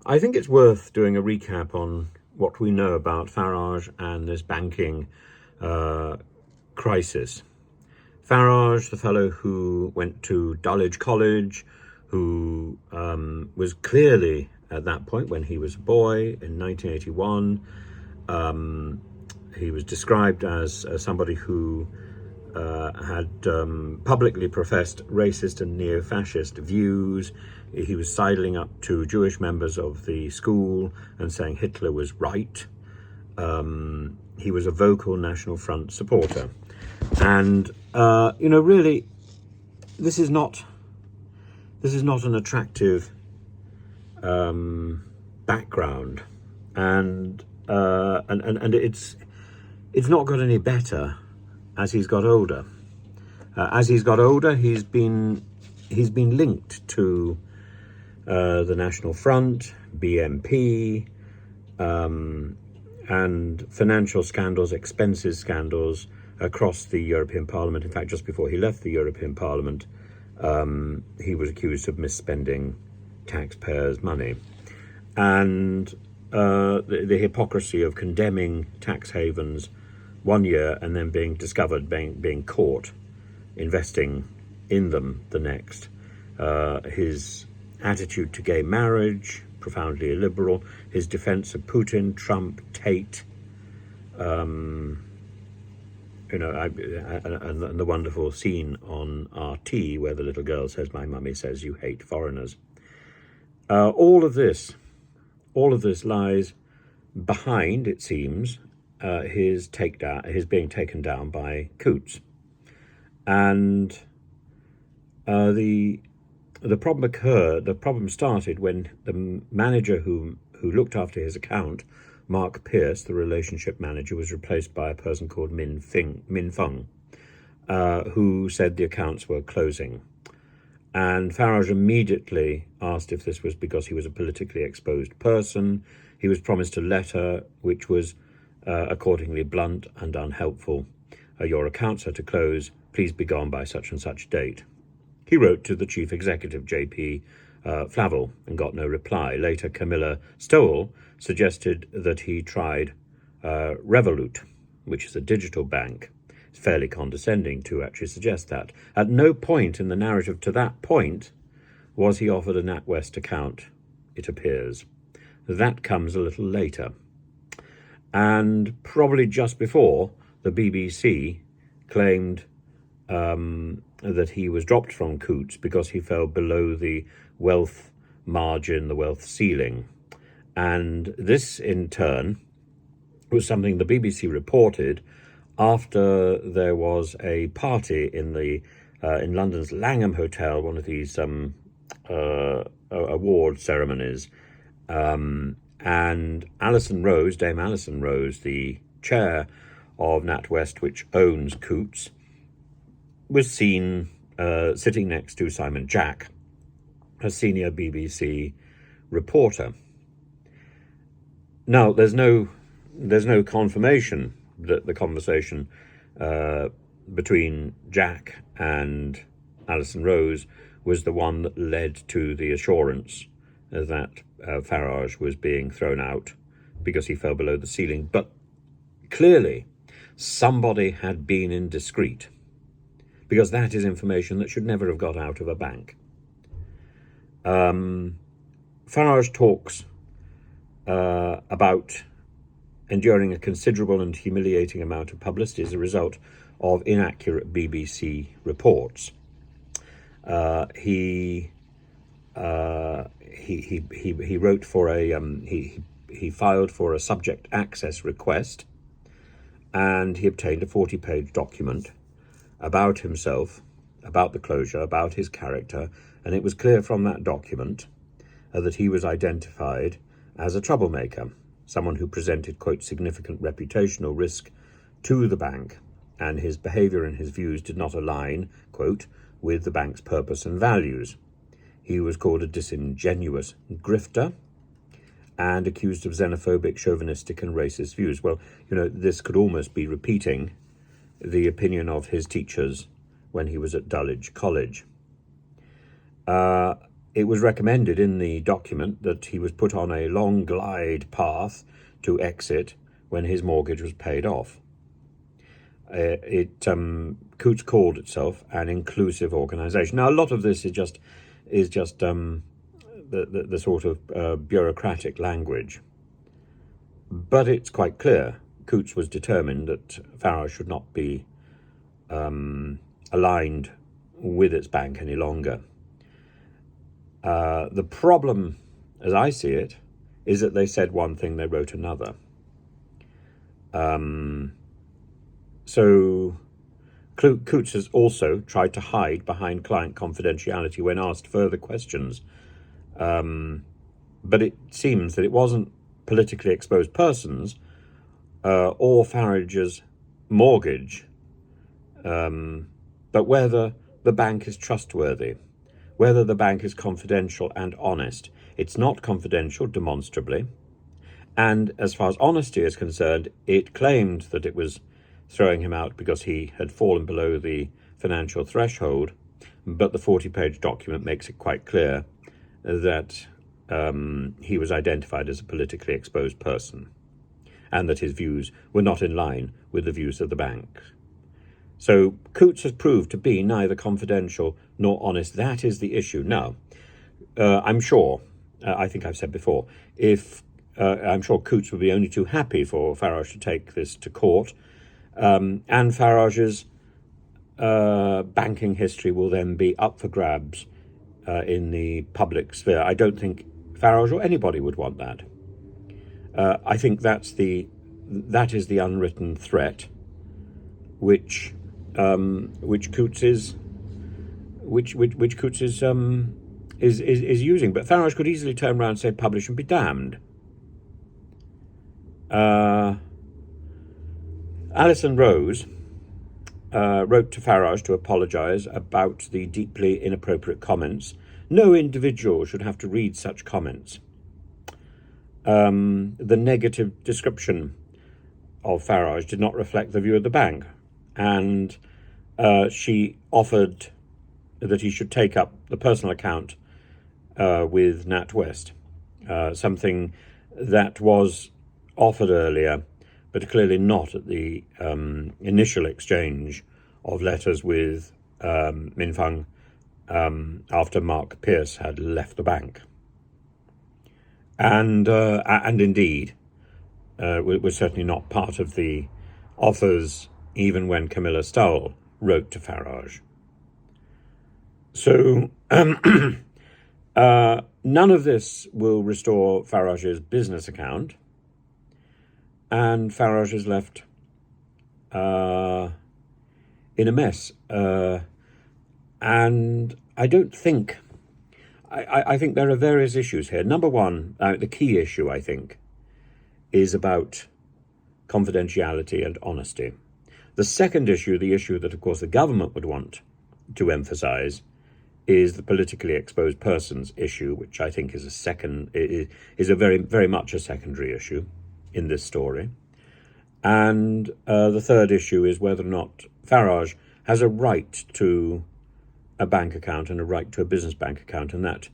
I think it's worth doing a recap on what we know about Farage and this banking crisis. Farage, the fellow who went to Dulwich College, who was clearly at that point, when he was a boy in 1981, he was described as somebody who had publicly professed racist and neo-fascist views. He was sidling up to Jewish members of the school and saying Hitler was right. He was a vocal National Front supporter. And, really, this is not an attractive background. And it's not got any better as he's got older. As he's got older, he's been linked to the National Front, BNP, and financial scandals, expenses scandals across the European Parliament. In fact, just before he left the European Parliament, he was accused of misspending taxpayers' money. And the hypocrisy of condemning tax havens 1 year and then being discovered, being caught investing in them the next. His attitude to gay marriage, profoundly illiberal. His defense of Putin, Trump, Tate, and the wonderful scene on RT where the little girl says, "My mummy says you hate foreigners." All of this lies behind, it seems, his being taken down by Coutts. And the problem started when the manager who looked after his account, Mark Pierce, the relationship manager, was replaced by a person called Min Fung, who said the accounts were closing. And Farage immediately asked if this was because he was a politically exposed person. He was promised a letter which was accordingly blunt and unhelpful. Your accounts are to close. Please be gone by such and such date. He wrote to the chief executive, J.P. Flavel, and got no reply. Later, Camilla Stowell suggested that he tried Revolut, which is a digital bank. It's fairly condescending to actually suggest that. At no point in the narrative to that point was he offered a NatWest account, it appears. That comes a little later. And probably just before, the BBC claimed that he was dropped from Coutts because he fell below the wealth margin, the wealth ceiling. And this, in turn, was something the BBC reported after there was a party in London's Langham Hotel, one of these award ceremonies. And Alison Rose, Dame Alison Rose, the chair of NatWest, which owns Coutts, was seen sitting next to Simon Jack, a senior BBC reporter. Now, there's no confirmation that the conversation between Jack and Alison Rose was the one that led to the assurance that Farage was being thrown out because he fell below the ceiling. But clearly, somebody had been indiscreet, because that is information that should never have got out of a bank. Farage talks about enduring a considerable and humiliating amount of publicity as a result of inaccurate BBC reports. He wrote for he filed for a subject access request, and he obtained a 40-page document about himself, about the closure, about his character, and it was clear from that document that he was identified as a troublemaker, someone who presented, quote, significant reputational risk to the bank, and his behavior and his views did not align, quote, with the bank's purpose and values. He was called a disingenuous grifter and accused of xenophobic, chauvinistic and racist views. Well, this could almost be repeating the opinion of his teachers when he was at Dulwich College. it was recommended in the document that he was put on a long glide path to exit when his mortgage was paid off. Coutts called itself an inclusive organisation. Now, a lot of this is just the sort of bureaucratic language, but it's quite clear. Coutts was determined that Farage should not be aligned with its bank any longer. The problem, as I see it, is that they said one thing, they wrote another. So Coutts has also tried to hide behind client confidentiality when asked further questions. But it seems that it wasn't politically exposed persons or Farage's mortgage, but whether the bank is trustworthy, whether the bank is confidential and honest. It's not confidential, demonstrably. And as far as honesty is concerned, it claimed that it was throwing him out because he had fallen below the financial threshold, but the 40-page document makes it quite clear that he was identified as a politically exposed person and that his views were not in line with the views of the bank. So Coutts has proved to be neither confidential nor honest. That is the issue. Now, I'm sure, I think I've said before, I'm sure Coutts would be only too happy for Farage to take this to court, and Farage's banking history will then be up for grabs in the public sphere. I don't think Farage or anybody would want that. I think that is the unwritten threat, which Coutts is using. But Farage could easily turn around and say, "Publish and be damned." Alison Rose wrote to Farage to apologise about the deeply inappropriate comments. No individual should have to read such comments. The negative description of Farage did not reflect the view of the bank, and she offered that he should take up the personal account with NatWest, something that was offered earlier, but clearly not at the initial exchange of letters with Min Fung after Mark Pierce had left the bank. And indeed, was certainly not part of the offers even when Camilla Stowell wrote to Farage. So none of this will restore Farage's business account, and Farage is left in a mess. And I don't think, I think there are various issues here. Number one, the key issue, I think, is about confidentiality and honesty. The second issue, the issue that, of course, the government would want to emphasise, is the politically exposed persons issue, which I think is a very, very much a secondary issue in this story. And the third issue is whether or not Farage has a right to a bank account and a right to a business bank account, and that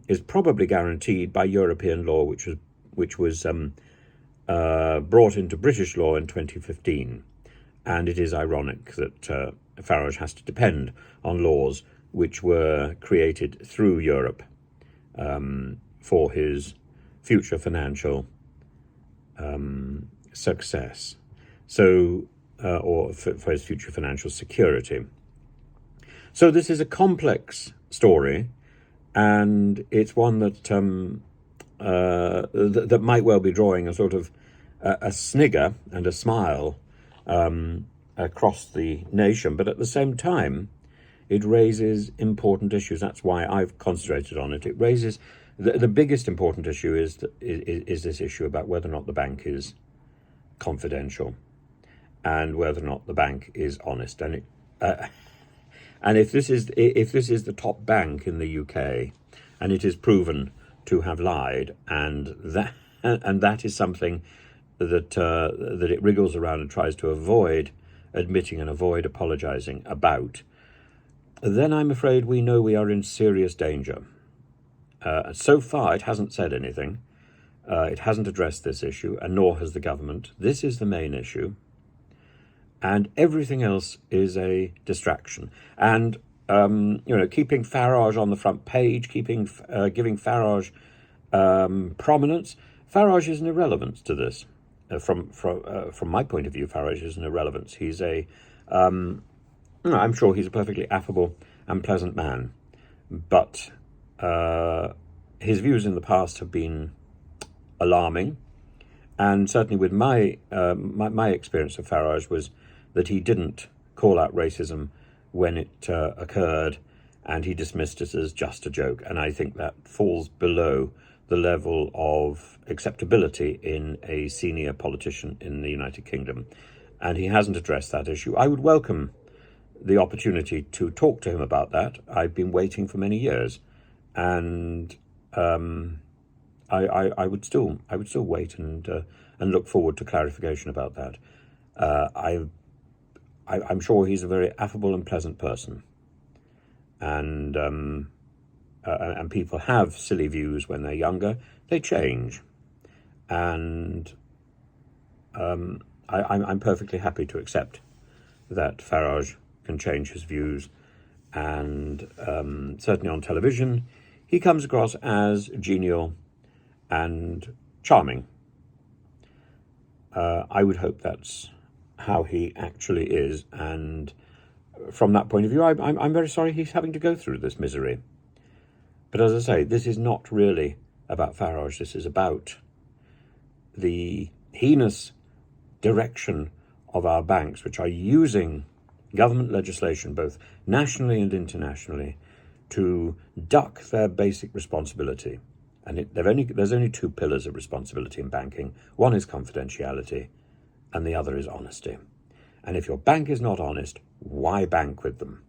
is probably guaranteed by European law, which was brought into British law in 2015. And it is ironic that Farage has to depend on laws which were created through Europe for his future financial success, or for his future financial security. So this is a complex story, and it's one that that might well be drawing a sort of a snigger and a smile across the nation, but at the same time, it raises important issues. That's why I've concentrated on it. It raises the biggest important issue is this issue about whether or not the bank is confidential, and whether or not the bank is honest. And if this is the top bank in the UK, and it is proven to have lied, and that is something that it wriggles around and tries to avoid admitting and avoid apologising about, then I'm afraid we know we are in serious danger. So far, it hasn't said anything. It hasn't addressed this issue, and nor has the government. This is the main issue, and everything else is a distraction. And keeping Farage on the front page, giving Farage prominence. Farage is an irrelevance to this. From my point of view, Farage is an irrelevance. He's I'm sure he's a perfectly affable and pleasant man, but his views in the past have been alarming, and certainly with my experience of Farage was that he didn't call out racism when it occurred, and he dismissed it as just a joke. And I think that falls below the level of acceptability in a senior politician in the United Kingdom, and he hasn't addressed that issue. I would welcome the opportunity to talk to him about that. I've been waiting for many years, and I would still wait and look forward to clarification about that. I'm sure he's a very affable and pleasant person, and people have silly views when they're younger. They change, and I'm perfectly happy to accept that Farage can change his views, and certainly on television, he comes across as genial and charming. I would hope that's how he actually is, and from that point of view, I'm very sorry he's having to go through this misery. But as I say, this is not really about Farage. This is about the heinous direction of our banks, which are using government legislation, both nationally and internationally, to duck their basic responsibility. And there's only two pillars of responsibility in banking. One is confidentiality, and the other is honesty. And if your bank is not honest, why bank with them?